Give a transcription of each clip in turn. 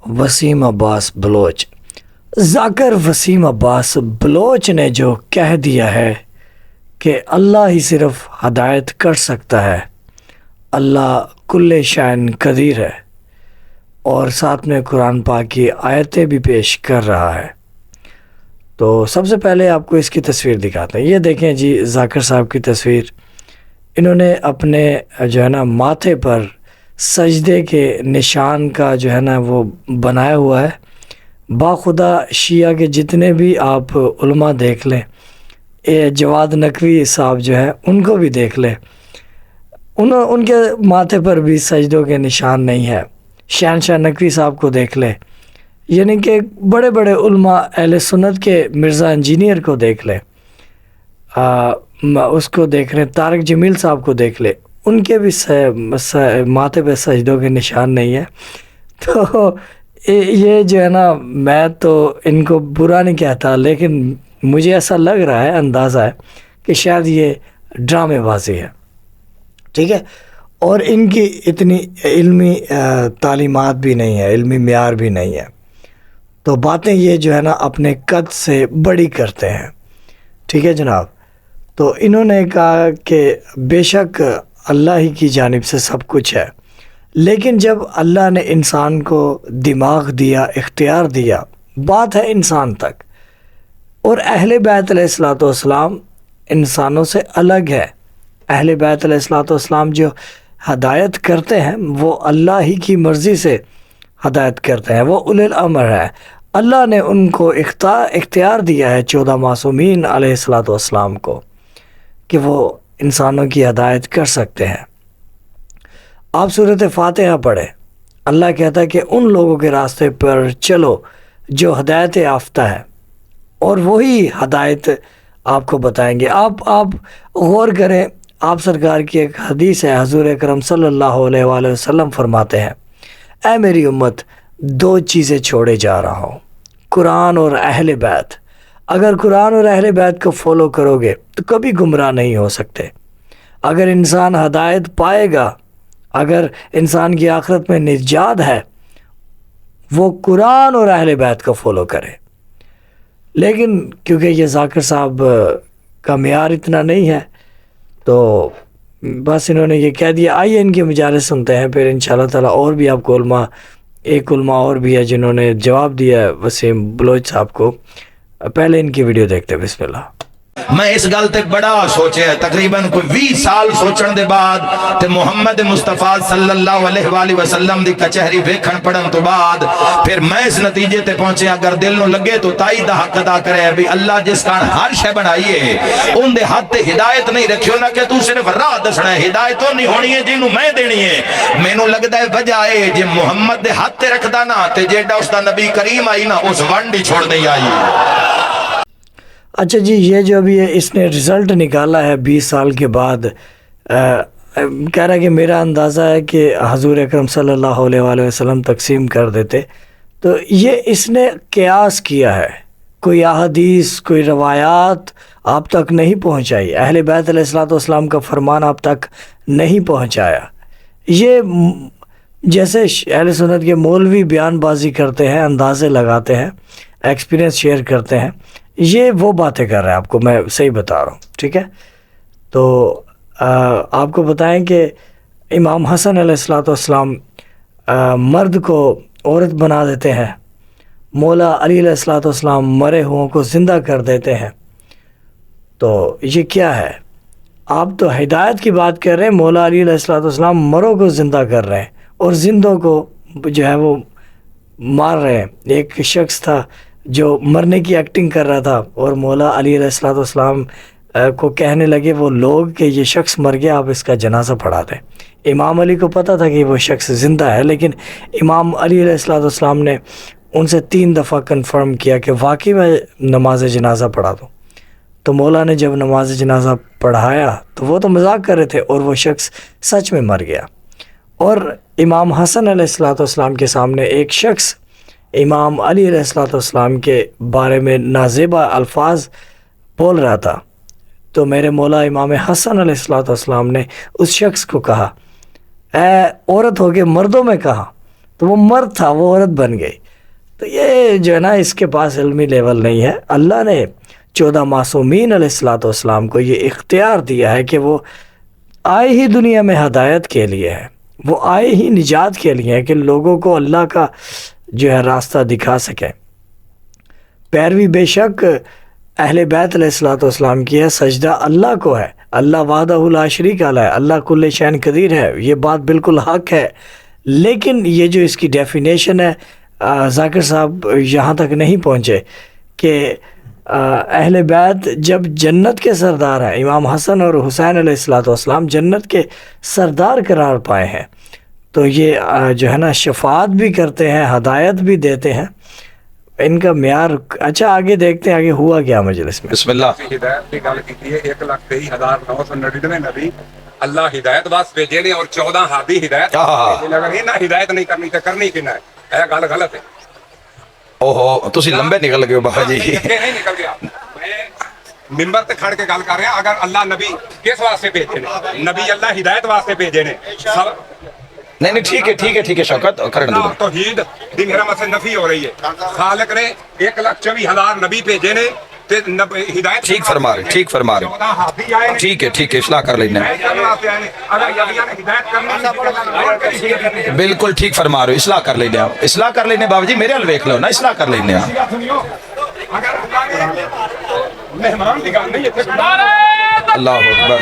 وسیم عباس بلوچ۔ ذاکر وسیم عباس بلوچ نے جو کہہ دیا ہے کہ اللہ ہی صرف ہدایت کر سکتا ہے، اللہ کل شان قدیر ہے، اور ساتھ میں قرآن پاک کی آیتیں بھی پیش کر رہا ہے۔ تو سب سے پہلے آپ کو اس کی تصویر دکھاتے ہیں۔ یہ دیکھیں جی ذاکر صاحب کی تصویر، انہوں نے اپنے جو ہے نا ماتھے پر سجدے کے نشان کا جو ہے نا وہ بنایا ہوا ہے۔ باخدا شیعہ کے جتنے بھی آپ علماء دیکھ لیں، جواد نقوی صاحب جو ہے ان کو بھی دیکھ لیں، ان کے ماتھے پر بھی سجدوں کے نشان نہیں ہے۔ شہنشاہ نقوی صاحب کو دیکھ لیں، یعنی کہ بڑے بڑے علماء اہل سنت کے مرزا انجینئر کو دیکھ لیں، اس کو دیکھ رہے طارق جمیل صاحب کو دیکھ لیں، ان کے بھی ماتھے پہ سجدوں کے نشان نہیں ہے۔ تو یہ جو ہے نا میں تو ان کو برا نہیں کہتا، لیکن مجھے ایسا لگ رہا ہے، اندازہ ہے کہ شاید یہ ڈرامے بازی ہے، ٹھیک ہے، اور ان کی اتنی علمی تعلیمات بھی نہیں ہے، علمی معیار بھی نہیں ہے، تو باتیں یہ جو ہے نا اپنے قد سے بڑی کرتے ہیں، ٹھیک ہے جناب۔ تو انہوں نے کہا کہ بے شک اللہ ہی کی جانب سے سب کچھ ہے، لیکن جب اللہ نے انسان کو دماغ دیا، اختیار دیا، بات ہے انسان تک، اور اہل بیت علیہ الصلوۃ والسلام انسانوں سے الگ ہے۔ اہل بیت علیہ الصلوۃ والسلام جو ہدایت کرتے ہیں وہ اللہ ہی کی مرضی سے ہدایت کرتے ہیں، وہ اولی الامر ہے۔ اللہ نے ان کو اختیار دیا ہے 14 معصومین علیہ الصلوۃ والسلام کو کہ وہ انسانوں کی ہدایت کر سکتے ہیں۔ آپ سورۃ فاتحہ پڑھیں، اللہ کہتا ہے کہ ان لوگوں کے راستے پر چلو جو ہدایت یافتہ ہے، اور وہی ہدایت آپ کو بتائیں گے۔ آپ غور کریں، آپ سرکار کی ایک حدیث ہے، حضور اکرم صلی اللہ علیہ وآلہ وسلم فرماتے ہیں، اے میری امت، 2 چیزیں چھوڑے جا رہا ہوں، قرآن اور اہل بیت۔ اگر قرآن اور اہل بیت کو فالو کرو گے تو کبھی گمراہ نہیں ہو سکتے۔ اگر انسان ہدایت پائے گا، اگر انسان کی آخرت میں نجات ہے، وہ قرآن اور اہل بیت کو فالو کرے۔ لیکن کیونکہ یہ ذاکر صاحب کا معیار اتنا نہیں ہے، تو بس انہوں نے یہ کہہ دیا۔ آئیے ان کی مجالس سنتے ہیں، پھر انشاءاللہ تعالی اور بھی آپ کو ایک علماء اور بھی ہے جنہوں نے جواب دیا ہے وسیم بلوچ صاحب کو۔ پہلے ان کی ویڈیو دیکھتے ہیں، بسم اللہ۔ میں اس گل تے بڑا سوچے ہے، تقریباً کوئی 20 سال سوچن دے بعد تے محمد مصطفیٰ صلی اللہ علیہ وآلہ وسلم دی کچہری ویکھن پڑھن تو بعد پھر میں اس نتیجے تے پہنچے، اگر دل نو لگے تو تائی دا حق ادا کرے بھی اللہ جس کان ہر شے بنائیے ان دے ہاتھ تے ہدایت نہیں رکھیو نہ کہ تو صرف راہ دسنا ہے، ہدایت تو نہیں ہونی ہے جنوں میں دینی ہے۔ مینوں لگدا ہے وجہ ہے جے محمد دے ہاتھ تے رکھدا نا تے جیڑا اس دا نبی کریم آئی نا اس ونڈ ہی چھوڑ نہیں آئی۔ اچھا جی، یہ جو ابھی اس نے رزلٹ نکالا ہے 20 سال کے بعد، کہہ رہا ہے کہ میرا اندازہ ہے کہ حضور اکرم صلی اللہ علیہ وآلہ وسلم تقسیم کر دیتے۔ تو یہ اس نے قیاس کیا ہے، کوئی احادیث، کوئی روایات آپ تک نہیں پہنچائی، اہل بیت علیہ الصلوۃ والسلام کا فرمان آپ تک نہیں پہنچایا۔ یہ جیسے اہل سنت کے مولوی بیان بازی کرتے ہیں، اندازے لگاتے ہیں، ایکسپیرینس شیئر کرتے ہیں، یہ وہ باتیں کر رہے ہیں، آپ کو میں صحیح بتا رہا ہوں، ٹھیک ہے۔ تو آپ کو بتائیں کہ امام حسن علیہ الصلوۃ والسلام مرد کو عورت بنا دیتے ہیں، مولا علی علیہ الصلوۃ والسلام مرے ہوں کو زندہ کر دیتے ہیں، تو یہ کیا ہے؟ آپ تو ہدایت کی بات کر رہے ہیں، مولا علی علیہ الصلوۃ والسلام مروں کو زندہ کر رہے ہیں اور زندوں کو جو ہے وہ مار رہے ہیں۔ ایک شخص تھا جو مرنے کی ایکٹنگ کر رہا تھا، اور مولا علی علیہ الصلوۃ والسلام کو کہنے لگے وہ لوگ کہ یہ شخص مر گیا، آپ اس کا جنازہ پڑھا دیں۔ امام علی کو پتہ تھا کہ وہ شخص زندہ ہے، لیکن امام علی علیہ الصلوۃ والسلام نے ان سے 3 دفعہ کنفرم کیا کہ واقعی میں نماز جنازہ پڑھا دوں۔ تو مولا نے جب نماز جنازہ پڑھایا تو وہ تو مذاق کر رہے تھے، اور وہ شخص سچ میں مر گیا۔ اور امام حسن علیہ الصلوۃ والسلام کے سامنے ایک شخص امام علی علیہ الصلوۃ والسلام کے بارے میں نازیبا الفاظ بول رہا تھا، تو میرے مولا امام حسن علیہ الصلوۃ والسلام نے اس شخص کو کہا، اے عورت ہو کے مردوں میں کہا، تو وہ مرد تھا وہ عورت بن گئی. تو یہ جو ہے نا اس کے پاس علمی لیول نہیں ہے. اللہ نے 14 معصومین علیہ الصلوۃ والسلام کو یہ اختیار دیا ہے کہ وہ آئے ہی دنیا میں ہدایت کے لیے ہے, وہ آئے ہی نجات کے لیے ہے کہ لوگوں کو اللہ کا جو ہے راستہ دکھا سکیں. پیروی بے شک اہل بیت علیہ الصلوۃ والسلام کی ہے, سجدہ اللہ کو ہے, اللہ وحدہ لا شریک له ہے, اللہ کل شیء قدیر ہے, یہ بات بالکل حق ہے. لیکن یہ جو اس کی ڈیفینیشن ہے ذاکر صاحب یہاں تک نہیں پہنچے کہ اہل بیت جب جنت کے سردار ہیں, امام حسن اور حسین علیہ الصلوۃ والسلام جنت کے سردار قرار پائے ہیں, تو یہ جو ہے نا شفاعت بھی کرتے ہیں, ہدایت بھی دیتے ہیں. ان کا معیار اچھا آگے دیکھتے ہیں آگے ہوا کیا مجلس میں. بسم اللہ. ہدایت کی گل کی ہے 1,23,999 نبی اللہ ہدایت واسطے بھیجے نے اور 14 ہادی ہدایت بھیجے. اگر انہاں ہدایت نہیں کرنی تے کرنی کنا ہے, یہ گل غلط ہے. اوہو تسی لمبے نکل گئے ہو بابا جی. نہیں نکل گیا, میں ممبر تے کھڑ کے گل کر رہا. اگر اللہ نبی کس واسطے بھیجے نے, نبی اللہ ہدایت واسطے بھیجے نے. نہیں ٹھیک ہے شوکت کرن دو. توحید دی محرمت سے نفی ہو رہی ہے. خالق نے 1,24,000 نبی بھیجے نے تے ہدایت ٹھیک فرما رہے, ٹھیک ہے اصلاح کر لینا. بالکل ٹھیک فرما رہے, اصلاح کر لینے بابا جی, میرے حل ویکھ لو نا, اصلاح کر لینے. اللہ اکبر.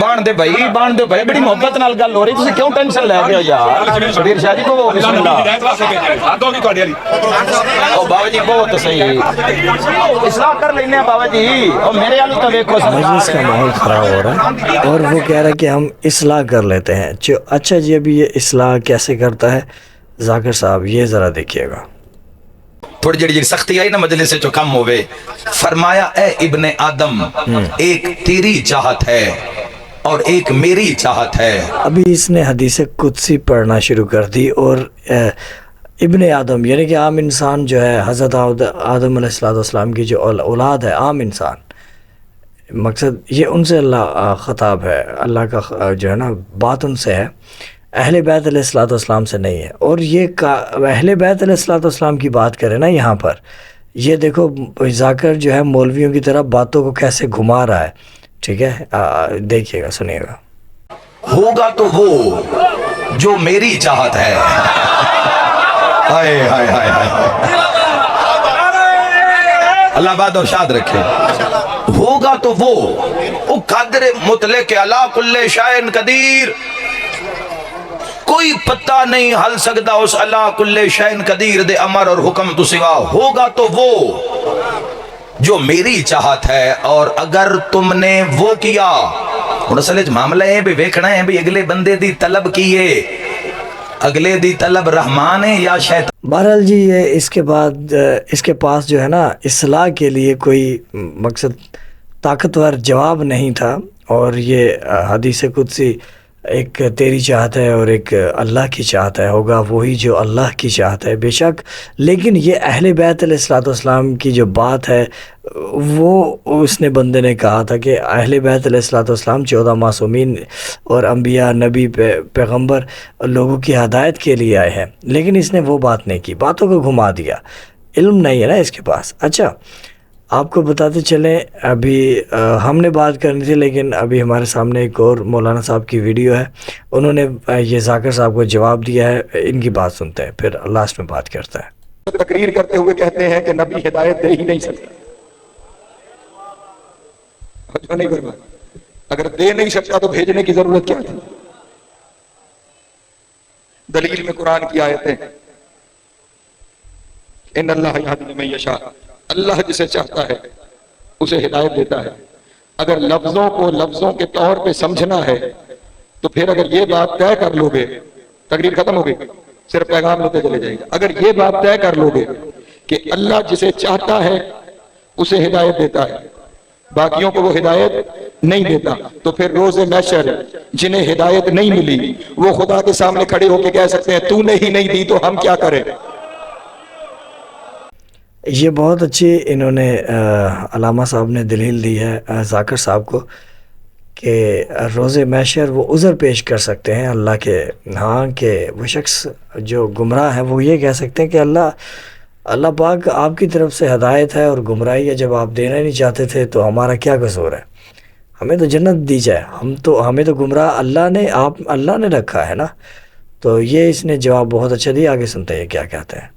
بان دے بھائی بڑی محبت نال گل ہو رہی, تسی کیوں ٹینشن لے گئے ہو یار. شبیر شاہ جی کو بسم اللہ. او بابا جی بہت صحیح, اصلاح کر لینے بابا جی. او میرے حل تو دیکھو مجلس کا ماحول خراب ہو رہا ہے اور وہ کہہ رہا ہے کہ ہم اصلاح کر لیتے ہیں. اچھا جی ابھی یہ اصلاح کیسے کرتا ہے ذاکر صاحب, یہ ذرا دیکھیے گا. تھوڑی جڑی سختی آئی نا مجلس سے جو کم ہوئے, فرمایا اے ابن آدم ایک تیری چاہت ہے اور ایک میری چاہت ہے. ابھی اس نے حدیث قدسی پڑھنا شروع کر دی اور ابن آدم یعنی کہ عام انسان جو ہے, حضرت آدم علیہ السلام کی جو اولاد ہے, عام انسان, مقصد یہ ان سے اللہ خطاب ہے, اللہ کا جو ہے نا بات ان سے ہے, اہل بیت علیہ الصلوۃ والسلام سے نہیں ہے. اور یہ اہل بیت علیہ الصلوۃ والسلام کی بات کرے نا یہاں پر, یہ دیکھو ذاکر جو ہے مولویوں کی طرح باتوں کو کیسے گھما رہا ہے. ٹھیک ہے دیکھیے گا, سنیے گا. ہوگا تو وہ جو میری چاہت ہے. ہائے ہائے ہائے ہائے, اللہ باد اور شاد رکھے. ہوگا تو وہ قادر مطلق علی کل شیء قدیر, کوئی پتہ نہیں ہل سکتا اس اللہ کل شیء قدیر دے امر اور حکم تو سوا. ہوگا تو وہ جو میری چاہت ہے, اور اگر تم نے وہ کیا. اور اصل معاملہ ہے بھی ویکھنا ہے بھی اگلے بندے دی طلب کیے, اگلے دی طلب رحمان ہے یا شیطان. بہرحال جی یہ اس کے بعد اس کے پاس جو ہے نا اصلاح کے لیے کوئی مقصد طاقتور جواب نہیں تھا. اور یہ حدیث قدسی ایک تیری چاہت ہے اور ایک اللہ کی چاہت ہے, ہوگا وہی جو اللہ کی چاہت ہے بے شک. لیکن یہ اہل بیت علیہ الصلوۃ والسلام کی جو بات ہے وہ اس نے بندے نے کہا تھا کہ اہل بیت علیہ الصلوۃ والسلام 14 معصومین اور انبیاء نبی پیغمبر لوگوں کی ہدایت کے لیے آئے ہیں. لیکن اس نے وہ بات نہیں کی, باتوں کو گھما دیا, علم نہیں ہے نا اس کے پاس. اچھا آپ کو بتاتے چلیں, ابھی ہم نے بات کرنی تھی لیکن ابھی ہمارے سامنے ایک اور مولانا صاحب کی ویڈیو ہے, انہوں نے یہ ذاکر صاحب کو جواب دیا ہے. ان کی بات سنتے ہیں پھر لاسٹ میں بات کرتا ہے. تقریر کرتے ہوئے کہتے ہیں کہ نبی ہدایت دے ہی نہیں سکتا. اگر دے نہیں سکتا تو بھیجنے کی ضرورت کیا تھی؟ دلیل میں قرآن کی آیتیں, ان اللہ یہدی من یشاء, اللہ جسے چاہتا ہے اسے ہدایت دیتا ہے. اگر لفظوں کو لفظوں کے طور پہ سمجھنا ہے تو پھر اگر یہ بات طے کر لو گے تقریر ختم ہو گئی, صرف پیغام لیتے چلے جائیں گے. اگر یہ بات طے کر لو گے کہ اللہ جسے چاہتا ہے اسے ہدایت دیتا ہے, باقیوں کو وہ ہدایت نہیں دیتا, تو پھر روز محشر جنہیں ہدایت نہیں ملی وہ خدا کے سامنے کھڑے ہو کے کہہ سکتے ہیں تو نے ہی نہیں دی تو ہم کیا کریں. یہ بہت اچھی انہوں نے علامہ صاحب نے دلیل دی ہے ذاکر صاحب کو کہ روز محشر وہ عذر پیش کر سکتے ہیں اللہ کے ہاں، کہ وہ شخص جو گمراہ ہے وہ یہ کہہ سکتے ہیں کہ اللہ پاک آپ کی طرف سے ہدایت ہے اور گمراہی ہے، جب آپ دینا نہیں چاہتے تھے تو ہمارا کیا قصور ہے، ہمیں تو جنت دی جائے، ہمیں تو گمراہ اللہ نے رکھا ہے نا۔ تو یہ اس نے جواب بہت اچھا دیا، آگے سنتے ہیں کیا کہتے ہیں۔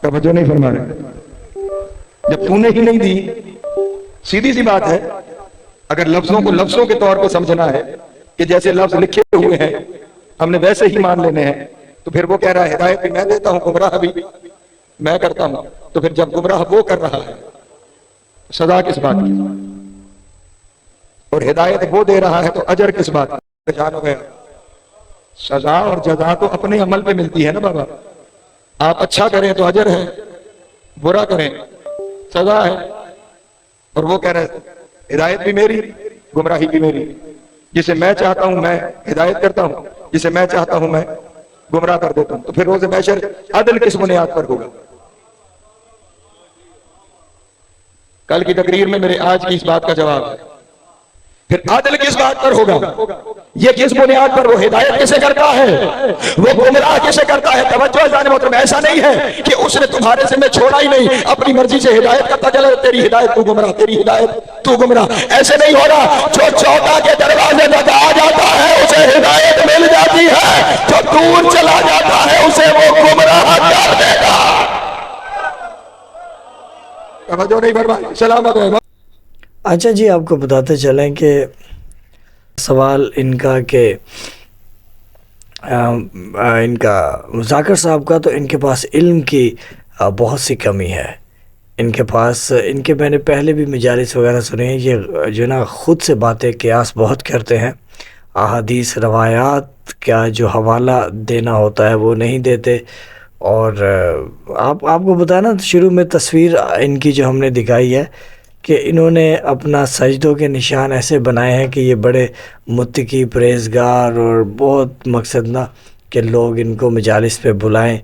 توجہ نہیں فرما رہے، جب تو نے ہی نہیں دی، سیدھی سی بات ہے، اگر لفظوں کو لفظوں کے طور پہ سمجھنا ہے کہ جیسے لفظ لکھے ہوئے ہیں ہم نے ویسے ہی مان لینے ہیں، تو پھر وہ کہہ رہا ہے ہدایت بھی میں دیتا ہوں، گمراہ بھی میں کرتا ہوں، تو پھر جب گمراہ وہ کر رہا ہے سزا کس بات کی، اور ہدایت وہ دے رہا ہے تو اجر کس بات کی؟ جان ہو گیا، سزا اور جزا تو اپنے عمل پہ ملتی ہے نا بابا، آپ اچھا کریں تو اجر ہے، برا کریں سزا ہے، اور وہ کہہ رہے ہیں ہدایت بھی میری گمراہی بھی میری، جسے میں چاہتا ہوں میں ہدایت کرتا ہوں، جسے میں چاہتا ہوں میں گمراہ کر دیتا ہوں، تو پھر روز محشر عدل کس بنیاد پر ہوگا؟ کل کی تقریر میں میرے آج کی اس بات کا جواب ہے، پھر عدل کس بات پر ہوگا؟ یہ کس بنیاد پر؟ وہ ہدایت کسے کرتا ہے، وہ گمراہ کسے کرتا ہے؟ توجہ جان محترم، ایسا نہیں ہے کہ اس نے تمہارے سے میں چھوڑا ہی نہیں، اپنی مرضی سے ہدایت کرتا چلا، تیری ہدایت تو گمراہ، تیری ہدایت تو گمراہ، ایسے نہیں ہو رہا۔ جو چوکا کے دروازے تک آ جاتا ہے اسے ہدایت مل جاتی ہے، جو دور چلا جاتا ہے اسے وہ گمراہ کر دے گا۔ توجہ نہیں فرمائی، سلامت ہے۔ اچھا جی، آپ کو بتاتے چلیں کہ سوال ان کا کہ ان کا ذاکر صاحب کا، تو ان کے پاس علم کی بہت سی کمی ہے، ان کے پاس میں نے پہلے بھی مجالس وغیرہ سنے ہیں، یہ جو نا خود سے باتیں قیاس بہت کرتے ہیں، احادیث روایات کا جو حوالہ دینا ہوتا ہے وہ نہیں دیتے، اور آپ کو بتایا نا شروع میں تصویر ان کی جو ہم نے دکھائی ہے کہ انہوں نے اپنا سجدوں کے نشان ایسے بنائے ہیں کہ یہ بڑے متقی پرہیزگار اور بہت مقصد نہ کہ لوگ ان کو مجالس پہ بلائیں،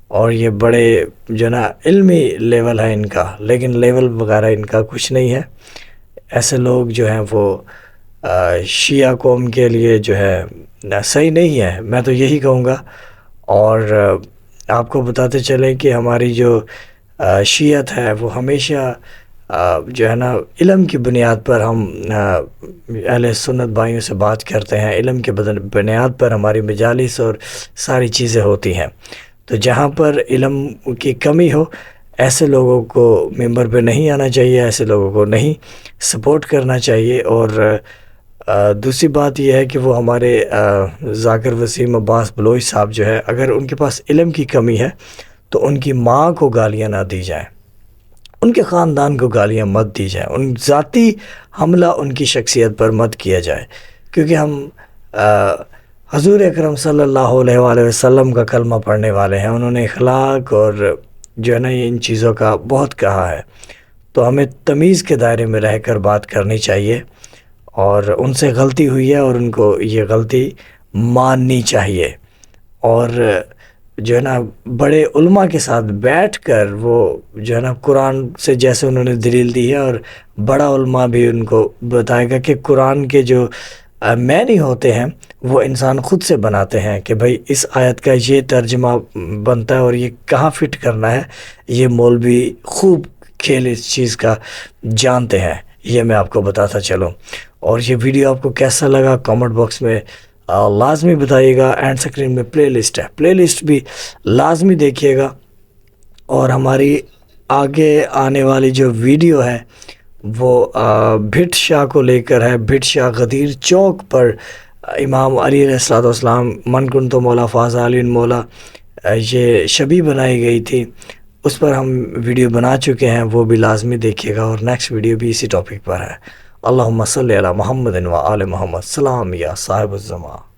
اور یہ بڑے جو نا علمی لیول ہے ان کا، لیکن لیول وغیرہ ان کا کچھ نہیں ہے۔ ایسے لوگ جو ہیں وہ شیعہ قوم کے لیے جو ہے صحیح نہیں ہے، میں تو یہی کہوں گا۔ اور آپ کو بتاتے چلیں کہ ہماری جو شیعت ہے وہ ہمیشہ جو ہے نا علم کی بنیاد پر ہم اہل سنت بھائیوں سے بات کرتے ہیں، علم کے بنیاد پر ہماری مجالس اور ساری چیزیں ہوتی ہیں، تو جہاں پر علم کی کمی ہو ایسے لوگوں کو ممبر پہ نہیں آنا چاہیے، ایسے لوگوں کو نہیں سپورٹ کرنا چاہیے۔ اور دوسری بات یہ ہے کہ وہ ہمارے ذاکر وسیم عباس بلوچ صاحب جو ہے، اگر ان کے پاس علم کی کمی ہے تو ان کی ماں کو گالیاں نہ دی جائیں، ان کے خاندان کو گالیاں مت دی جائیں، ان ذاتی حملہ ان کی شخصیت پر مت کیا جائے، کیونکہ ہم حضور اکرم صلی اللہ علیہ وآلہ وسلم کا کلمہ پڑھنے والے ہیں، انہوں نے اخلاق اور جو ہے نا ان چیزوں کا بہت کہا ہے، تو ہمیں تمیز کے دائرے میں رہ کر بات کرنی چاہیے، اور ان سے غلطی ہوئی ہے اور ان کو یہ غلطی ماننی چاہیے، اور جو ہے نا بڑے علماء کے ساتھ بیٹھ کر وہ جو ہے نا قرآن سے جیسے انہوں نے دلیل دی ہے، اور بڑا علماء بھی ان کو بتائے گا کہ قرآن کے جو معنی ہوتے ہیں وہ انسان خود سے بناتے ہیں، کہ بھائی اس آیت کا یہ ترجمہ بنتا ہے اور یہ کہاں فٹ کرنا ہے، یہ مولوی خوب کھیل اس چیز کا جانتے ہیں، یہ میں آپ کو بتاتا چلوں۔ اور یہ ویڈیو آپ کو کیسا لگا کامنٹ باکس میں لازمی بتائیے گا، اینڈ سکرین میں پلے لسٹ ہے، پلے لسٹ بھی لازمی دیکھیے گا، اور ہماری آگے آنے والی جو ویڈیو ہے وہ بھٹ شاہ کو لے کر ہے، بھٹ شاہ غدیر چوک پر امام علی علیہ السلام من کن تو مولا فاز علی مولا یہ شبیہ بنائی گئی تھی، اس پر ہم ویڈیو بنا چکے ہیں، وہ بھی لازمی دیکھیے گا، اور نیکسٹ ویڈیو بھی اسی ٹاپک پر ہے۔ اللہم صلی علی محمد و آل محمد، سلام یا صاحب الزمان۔